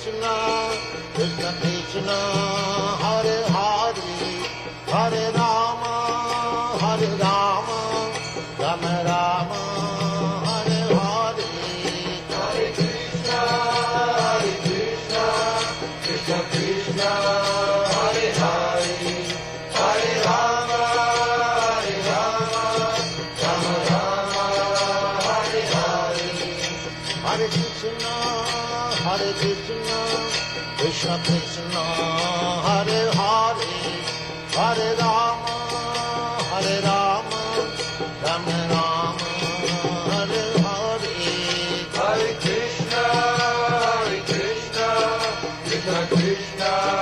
Krishna, Krishna Krishna, Hare Hare, Hare Rama, Hare Rama, Rama Rama, Hare Hare. Hare Krishna, Krishna Krishna, Hare Hare, Hare Rama, Hare Rama, Rama Rama, Hare Hare. Hare Krishna, Krishna Krishna, Hare Hare, Hare Rama, Hare Rama, Rama Rama, Hare Hare. Hare Krishna, Krishna Krishna.